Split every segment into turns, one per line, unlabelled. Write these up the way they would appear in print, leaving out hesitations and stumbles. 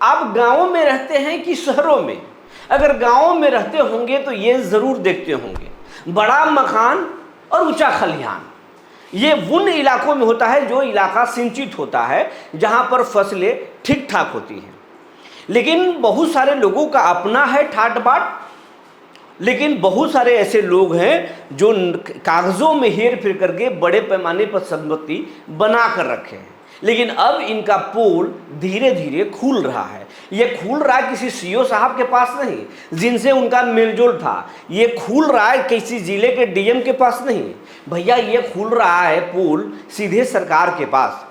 आप गांवों में रहते हैं कि शहरों में? अगर गांवों में रहते होंगे तो ये ज़रूर देखते होंगे, बड़ा मकान और ऊंचा खलिहान। ये उन इलाकों में होता है जो इलाका सिंचित होता है, जहां पर फसलें ठीक ठाक होती हैं। लेकिन बहुत सारे लोगों का अपना है ठाट बाट, लेकिन बहुत सारे ऐसे लोग हैं जो कागज़ों में हेर फेर करके बड़े पैमाने पर संपत्ति बना कर रखे हैं। लेकिन अब इनका पोल धीरे धीरे खुल रहा है। ये खुल रहा है किसी सीओ साहब के पास नहीं जिनसे उनका मेलजोल था, ये खुल रहा है किसी जिले के डीएम के पास नहीं भैया, ये खुल रहा है पोल सीधे सरकार के पास,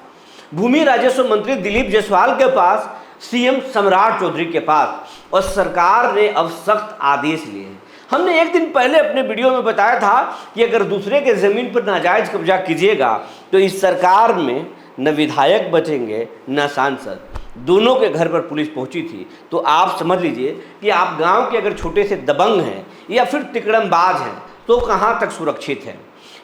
भूमि राजस्व मंत्री दिलीप जायसवाल के पास, सीएम सम्राट चौधरी के पास। और सरकार ने अब सख्त आदेश लिए हैं। हमने एक दिन पहले अपने वीडियो में बताया था कि अगर दूसरे के ज़मीन पर नाजायज़ कब्जा कीजिएगा तो इस सरकार में न विधायक बचेंगे न सांसद, दोनों के घर पर पुलिस पहुंची थी। तो आप समझ लीजिए कि आप गांव के अगर छोटे से दबंग हैं या फिर तिकड़मबाज हैं तो कहां तक सुरक्षित हैं।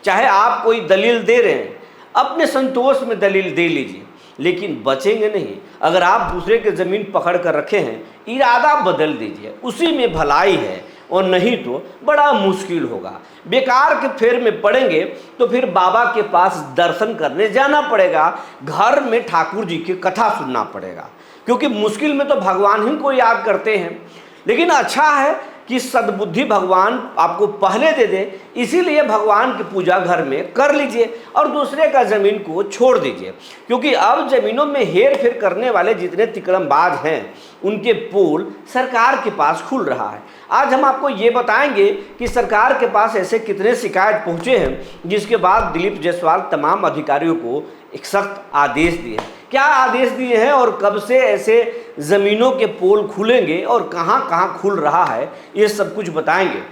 चाहे आप कोई दलील दे रहे हैं, अपने संतोष में दलील दे लीजिए, लेकिन बचेंगे नहीं। अगर आप दूसरे के ज़मीन पकड़ कर रखे हैं, इरादा बदल दीजिए, उसी में भलाई है, और नहीं तो बड़ा मुश्किल होगा। बेकार के फेर में पड़ेंगे तो फिर बाबा के पास दर्शन करने जाना पड़ेगा, घर में ठाकुर जी की कथा सुनना पड़ेगा, क्योंकि मुश्किल में तो भगवान ही को याद करते हैं। लेकिन अच्छा है कि सद्बुद्धि भगवान आपको पहले दे दे, इसीलिए भगवान की पूजा घर में कर लीजिए और दूसरे का ज़मीन को छोड़ दीजिए, क्योंकि अब ज़मीनों में हेर फेर करने वाले जितने तिकड़मबाज हैं उनके पोल सरकार के पास खुल रहा है। आज हम आपको ये बताएंगे कि सरकार के पास ऐसे कितने शिकायत पहुँचे हैं, जिसके बाद दिलीप जायसवाल तमाम अधिकारियों को एक सख्त आदेश दिए हैं। क्या आदेश दिए हैं और कब से ऐसे ज़मीनों के पोल खुलेंगे और कहां कहां खुल रहा है, ये सब कुछ बताएंगे।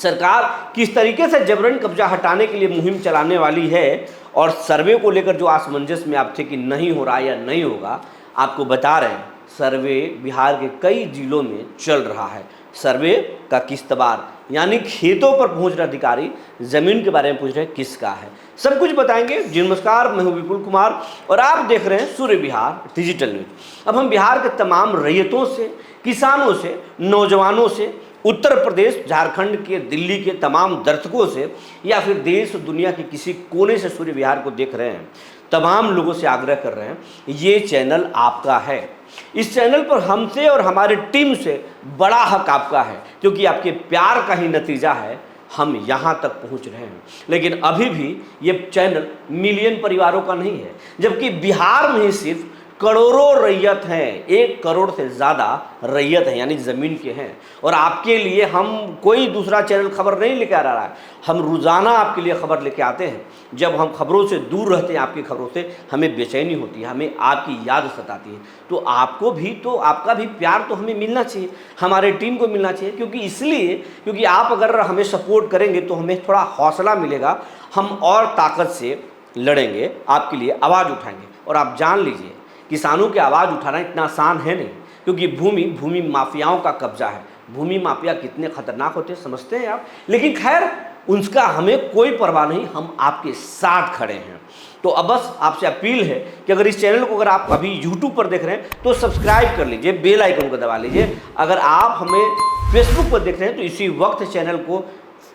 सरकार किस तरीके से जबरन कब्जा हटाने के लिए मुहिम चलाने वाली है, और सर्वे को लेकर जो असमंजस में आप थे कि नहीं हो रहा या नहीं होगा, आपको बता रहे हैं सर्वे बिहार के कई जिलों में चल रहा है। सर्वे का किस्तबार यानी खेतों पर पहुंच रहे अधिकारी ज़मीन के बारे में पूछ रहे हैं किसका है, सब कुछ बताएंगे। जी नमस्कार, मैं हूं विपुल कुमार और आप देख रहे हैं सूर्य बिहार डिजिटल न्यूज। अब हम बिहार के तमाम रैयतों से, किसानों से, नौजवानों से, उत्तर प्रदेश, झारखंड के, दिल्ली के तमाम दर्शकों से, या फिर देश दुनिया के किसी कोने से सूर्य बिहार को देख रहे हैं, तमाम लोगों से आग्रह कर रहे हैं, ये चैनल आपका है। इस चैनल पर हमसे और हमारी टीम से बड़ा हक आपका है, क्योंकि आपके प्यार का ही नतीजा है हम यहाँ तक पहुँच रहे हैं। लेकिन अभी भी ये चैनल मिलियन परिवारों का नहीं है, जबकि बिहार में ही सिर्फ करोड़ों रैयत हैं, 1 करोड़ से ज़्यादा रैयत हैं, यानी ज़मीन के हैं। और आपके लिए हम कोई दूसरा चैनल खबर नहीं लेकर आ रहा है, हम रोज़ाना आपके लिए खबर लेके आते हैं। जब हम खबरों से दूर रहते हैं, आपकी खबरों से हमें बेचैनी होती है, हमें आपकी याद सताती है। तो आपको भी तो आपका भी प्यार तो हमें मिलना चाहिए, हमारे टीम को मिलना चाहिए, क्योंकि आप अगर हमें सपोर्ट करेंगे तो हमें थोड़ा हौसला मिलेगा, हम और ताकत से लड़ेंगे, आपके लिए आवाज़ उठाएंगे। और आप जान लीजिए, किसानों की आवाज़ उठाना इतना आसान है नहीं, क्योंकि भूमि माफियाओं का कब्जा है। भूमि माफिया कितने खतरनाक होते हैं समझते हैं आप, लेकिन खैर उसका हमें कोई परवाह नहीं, हम आपके साथ खड़े हैं। तो अब बस आपसे अपील है कि अगर इस चैनल को अगर आप अभी यूट्यूब पर देख रहे हैं तो सब्सक्राइब कर लीजिए, बेल आइकन को दबा लीजिए। अगर आप हमें फेसबुक पर देख रहे हैं तो इसी वक्त चैनल को,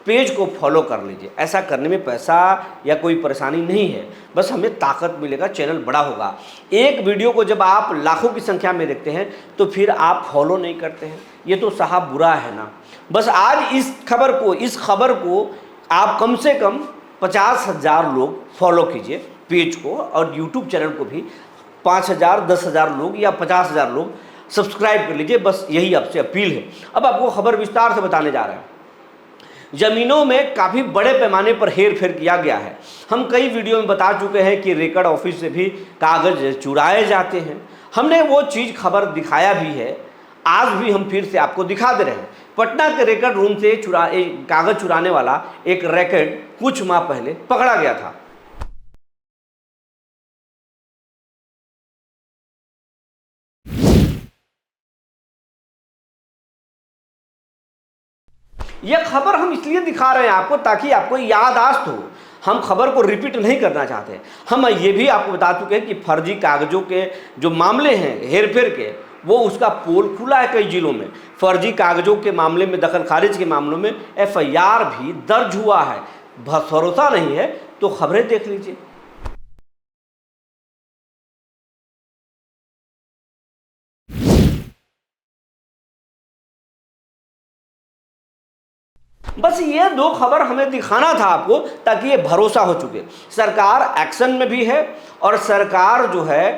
पेज को फॉलो कर लीजिए। ऐसा करने में पैसा या कोई परेशानी नहीं है, बस हमें ताकत मिलेगा, चैनल बड़ा होगा। एक वीडियो को जब आप लाखों की संख्या में देखते हैं तो फिर आप फॉलो नहीं करते हैं, ये तो साहब बुरा है ना। बस आज इस खबर को आप कम से कम 50,000 लोग फॉलो कीजिए पेज को, और यूट्यूब चैनल को भी 5,000, 10,000 लोग या 50,000 लोग सब्सक्राइब कर लीजिए। बस यही आपसे अपील है। अब आपको खबर विस्तार से बताने जा रहे हैं। ज़मीनों में काफ़ी बड़े पैमाने पर हेर फेर किया गया है। हम कई वीडियो में बता चुके हैं कि रिकॉर्ड ऑफिस से भी कागज़ चुराए जाते हैं। हमने वो चीज़ खबर दिखाया भी है, आज भी हम फिर से आपको दिखा दे रहे हैं। पटना के रिकॉर्ड रूम से कागज़ चुराने वाला एक रैकेट कुछ माह पहले पकड़ा गया था। यह खबर हम इसलिए दिखा रहे हैं आपको ताकि आपको याददाश्त हो। हम खबर को रिपीट नहीं करना चाहते। हम ये भी आपको बता चुके हैं कि फर्जी कागजों के जो मामले हैं हेर फेर के, वो उसका पोल खुला है। कई जिलों में फर्जी कागजों के मामले में, दखल खारिज के मामलों में FIR भी दर्ज हुआ है। भरोसा नहीं है तो खबरें देख लीजिए। बस ये दो खबर हमें दिखाना था आपको, ताकि ये भरोसा हो चुके। सरकार एक्शन में भी है और सरकार जो है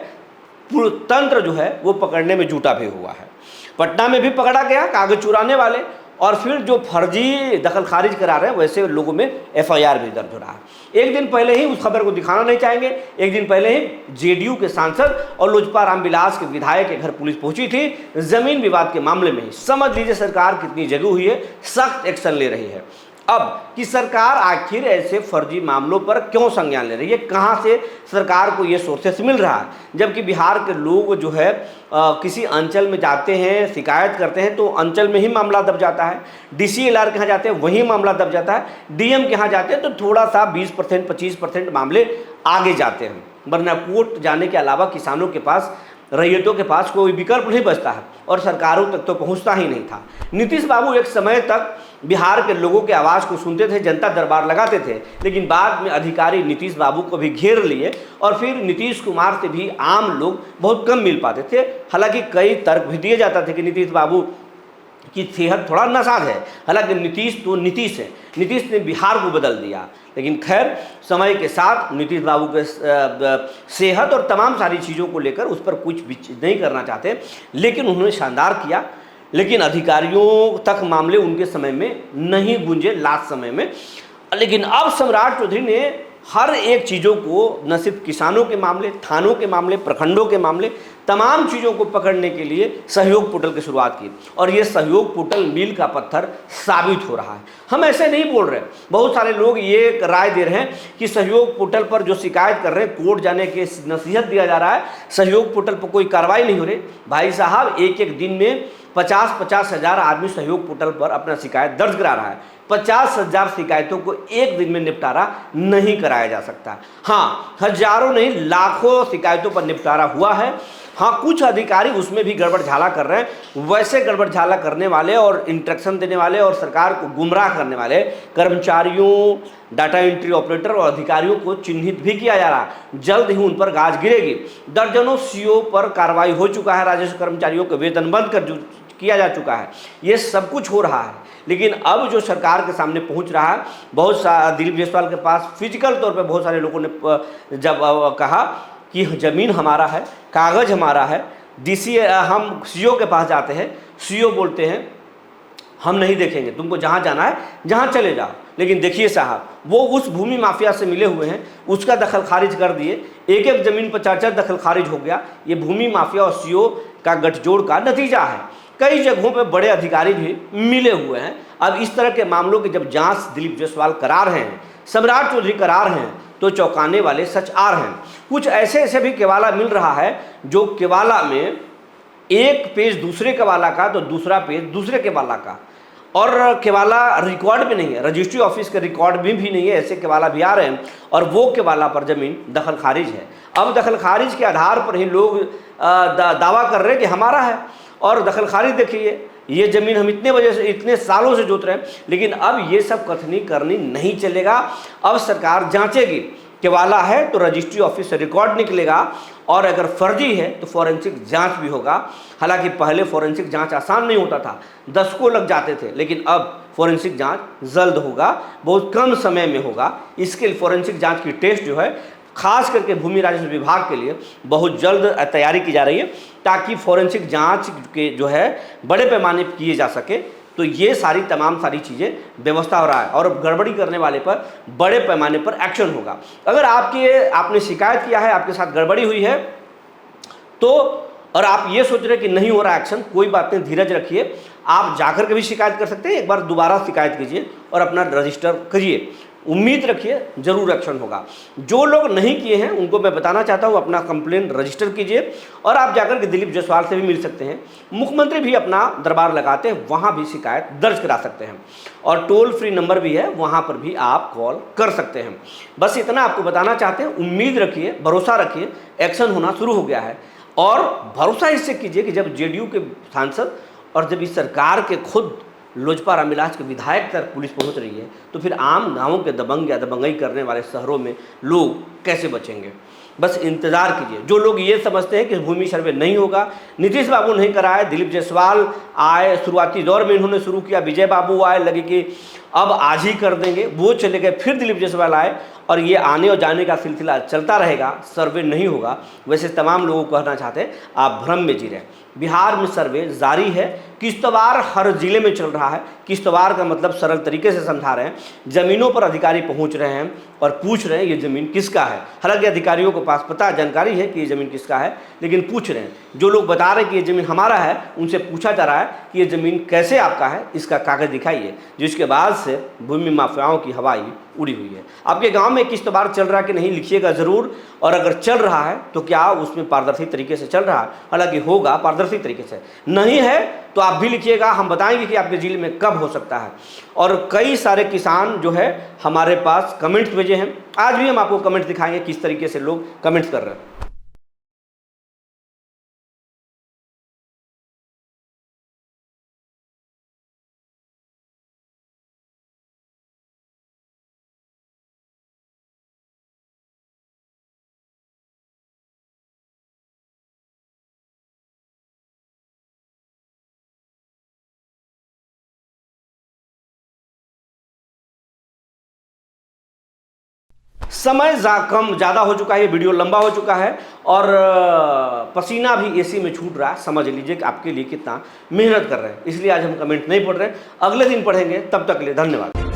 पूर्ण तंत्र जो है वो पकड़ने में जुटा भी हुआ है। पटना में भी पकड़ा गया कागज चुराने वाले, और फिर जो फर्जी दखल खारिज करा रहे हैं वैसे लोगों में FIR भी दर्ज हो रहा है। एक दिन पहले ही, उस खबर को दिखाना नहीं चाहेंगे, एक दिन पहले ही JDU के सांसद और लोजपा रामविलास के विधायक के घर पुलिस पहुंची थी जमीन विवाद के मामले में ही। समझ लीजिए सरकार कितनी जगी हुई है, सख्त एक्शन ले रही है। अब कि सरकार आखिर ऐसे फर्जी मामलों पर क्यों संज्ञान ले रही है, कहाँ से सरकार को ये सोर्सेस मिल रहा है, जबकि बिहार के लोग जो है किसी अंचल में जाते हैं, शिकायत करते हैं तो अंचल में ही मामला दब जाता है। DCLR के यहाँ जाते हैं वहीं मामला दब जाता है। DM के यहाँ जाते हैं तो थोड़ा सा 20% 25% मामले आगे जाते हैं, वरना कोर्ट जाने के अलावा किसानों के पास, रैयतों के पास कोई विकल्प नहीं बचता है, और सरकारों तक तो पहुंचता ही नहीं था। नीतीश बाबू एक समय तक बिहार के लोगों के आवाज़ को सुनते थे, जनता दरबार लगाते थे, लेकिन बाद में अधिकारी नीतीश बाबू को भी घेर लिए और फिर नीतीश कुमार से भी आम लोग बहुत कम मिल पाते थे। हालांकि कई तर्क भी दिए जाता थे कि नीतीश बाबू की सेहत थोड़ा नासाज है, हालांकि नीतीश तो नीतीश है, नीतीश ने बिहार को बदल दिया। लेकिन खैर, समय के साथ नीतीश बाबू के सेहत और तमाम सारी चीज़ों को लेकर उस पर कुछ भी नहीं करना चाहते, लेकिन उन्होंने शानदार किया। लेकिन अधिकारियों तक मामले उनके समय में नहीं गूंजे, लास्ट समय में। लेकिन अब सम्राट चौधरी ने हर एक चीज़ों को, न सिर्फ किसानों के मामले, थानों के मामले, प्रखंडों के मामले, तमाम चीज़ों को पकड़ने के लिए सहयोग पोर्टल की शुरुआत की, और ये सहयोग पोर्टल मील का पत्थर साबित हो रहा है। हम ऐसे नहीं बोल रहे, बहुत सारे लोग ये राय दे रहे हैं कि सहयोग पोर्टल पर जो शिकायत कर रहे हैं, कोर्ट जाने के नसीहत दिया जा रहा है, सहयोग पोर्टल पर कोई कार्रवाई नहीं हो रही। भाई साहब, एक एक दिन में 50-50 हज़ार आदमी सहयोग पोर्टल पर अपना शिकायत दर्ज करा रहा है। 50,000 शिकायतों को एक दिन में निपटारा नहीं कराया जा सकता। हाँ, हजारों नहीं लाखों शिकायतों पर निपटारा हुआ है। हाँ, कुछ अधिकारी उसमें भी गड़बड़ झाला कर रहे हैं। वैसे गड़बड़ झाला करने वाले और इंस्ट्रक्शन देने वाले और सरकार को गुमराह करने वाले कर्मचारियों, डाटा एंट्री ऑपरेटर और अधिकारियों को चिन्हित भी किया जा रहा है। जल्द ही उन पर गाज गिरेगी। दर्जनों CO पर कार्रवाई हो चुका है, राजस्व कर्मचारियों को वेतन बंद कर किया जा चुका है। ये सब कुछ हो रहा है, लेकिन अब जो सरकार के सामने पहुंच रहा है, बहुत सा दिलीप जायसवाल के पास फिजिकल तौर पे बहुत सारे लोगों ने जब कहा कि ज़मीन हमारा है, कागज़ हमारा है, हम CO के पास जाते हैं, CO बोलते हैं हम नहीं देखेंगे, तुमको जहाँ जाना है जहाँ चले जाओ। लेकिन देखिए साहब, वो उस भूमि माफिया से मिले हुए हैं, उसका दखल खारिज कर दिए। एक एक ज़मीन पर 4-4 दखल खारिज हो गया। ये भूमि माफिया और CO का गठजोड़ का नतीजा है। कई जगहों पे बड़े अधिकारी भी मिले हुए हैं। अब इस तरह के मामलों की जब जांच दिलीप जायसवाल करा रहे हैं, सम्राट चौधरी करा रहे हैं, तो चौंकाने वाले सच आ रहे हैं। कुछ ऐसे भी केवाला मिल रहा है जो केवाला में एक पेज दूसरे केवाला का तो दूसरा पेज दूसरे केवाला का, और केवाला रिकॉर्ड भी नहीं है, रजिस्ट्री ऑफिस के रिकॉर्ड भी नहीं है। ऐसे केवाला भी आ रहे हैं और वो केवाला पर ज़मीन दखल खारिज है। अब दखल खारिज के आधार पर ही लोग दावा कर रहे हैं कि हमारा है, और दखल खारिज देखिए, ये ज़मीन हम इतने वजह से, इतने सालों से जोत रहे हैं। लेकिन अब ये सब कथनी करनी नहीं चलेगा। अब सरकार जांचेगी, केवाला है तो रजिस्ट्री ऑफिस से रिकॉर्ड निकलेगा, और अगर फर्जी है तो फॉरेंसिक जांच भी होगा। हालांकि पहले फॉरेंसिक जांच आसान नहीं होता था, दशकों लग जाते थे, लेकिन अब फॉरेंसिक जांच जल्द होगा, बहुत कम समय में होगा। इसके लिए फॉरेंसिक जांच की टेस्ट जो है खास करके भूमि राजस्व विभाग के लिए बहुत जल्द तैयारी की जा रही है, ताकि फॉरेंसिक जांच के जो है बड़े पैमाने पर किए जा सके। तो ये तमाम सारी चीज़ें व्यवस्था हो रहा है, और गड़बड़ी करने वाले पर बड़े पैमाने पर एक्शन होगा। अगर आपने शिकायत किया है, आपके साथ गड़बड़ी हुई है तो, और आप ये सोच रहे कि नहीं हो रहा एक्शन, कोई बात नहीं, धीरज रखिए। आप जाकर के भी शिकायत कर सकते हैं, एक बार दोबारा शिकायत कीजिए और अपना रजिस्टर करिए। उम्मीद रखिए जरूर एक्शन होगा। जो लोग नहीं किए हैं उनको मैं बताना चाहता हूँ, अपना कंप्लेंट रजिस्टर कीजिए, और आप जाकर के दिलीप जायसवाल से भी मिल सकते हैं। मुख्यमंत्री भी अपना दरबार लगाते हैं, वहाँ भी शिकायत दर्ज करा सकते हैं, और टोल फ्री नंबर भी है, वहाँ पर भी आप कॉल कर सकते हैं। बस इतना आपको बताना चाहते हैं। उम्मीद रखिए, भरोसा रखिए, एक्शन होना शुरू हो गया है। और भरोसा इससे कीजिए कि जब जेडीयू के सांसद और जब इस सरकार के खुद लोजपा रामविलास के विधायक तक पुलिस पहुंच रही है, तो फिर आम गांवों के दबंग या दबंगई करने वाले शहरों में लोग कैसे बचेंगे। बस इंतज़ार कीजिए। जो लोग ये समझते हैं कि भूमि सर्वे नहीं होगा, नीतीश बाबू नहीं कराए, दिलीप जायसवाल आए, शुरुआती दौर में इन्होंने शुरू किया, विजय बाबू आए, लगे कि अब आज ही कर देंगे, वो चले गए, फिर दिलीप जायसवाल आए, और ये आने और जाने का सिलसिला चलता रहेगा, सर्वे नहीं होगा। वैसे तमाम लोगों को कहना चाहते हैं आप भ्रम में जी रहे हैं। बिहार में सर्वे जारी है, किश्तवाड़ हर जिले में चल रहा है। किश्तवाड़ का मतलब सरल तरीके से समझा रहे हैं, ज़मीनों पर अधिकारी पहुंच रहे हैं और पूछ रहे हैं ये ज़मीन किसका है। हालांकि अधिकारियों को पास पता जानकारी है कि ये ज़मीन किसका है, लेकिन पूछ रहे हैं। जो लोग बता रहे हैं कि ये ज़मीन हमारा है, उनसे पूछा जा रहा है कि ये ज़मीन कैसे आपका है, इसका कागज़ दिखाइए। जिसके बाद से भूमि माफियाओं की हवाई उड़ी हुई है। आपके गांव में किश्तवाड़ चल रहा है कि नहीं, लिखिएगा ज़रूर। और अगर चल रहा है तो क्या उसमें पारदर्शी तरीके से चल रहा है? हालांकि होगा पारदर्शी तरीके से, नहीं है तो आप भी लिखिएगा, हम बताएंगे कि आपके जिले में कब हो सकता है। और कई सारे किसान जो है हमारे पास कमेंट्स भेजे हैं, आज भी हम आपको कमेंट्स दिखाएंगे किस तरीके से लोग कमेंट्स कर रहे हैं। समय कम ज़्यादा हो चुका है, ये वीडियो लंबा हो चुका है और पसीना भी एसी में छूट रहा है। समझ लीजिए कि आपके लिए कितना मेहनत कर रहे हैं, इसलिए आज हम कमेंट नहीं पढ़ रहे हैं, अगले दिन पढ़ेंगे। तब तक के लिए धन्यवाद।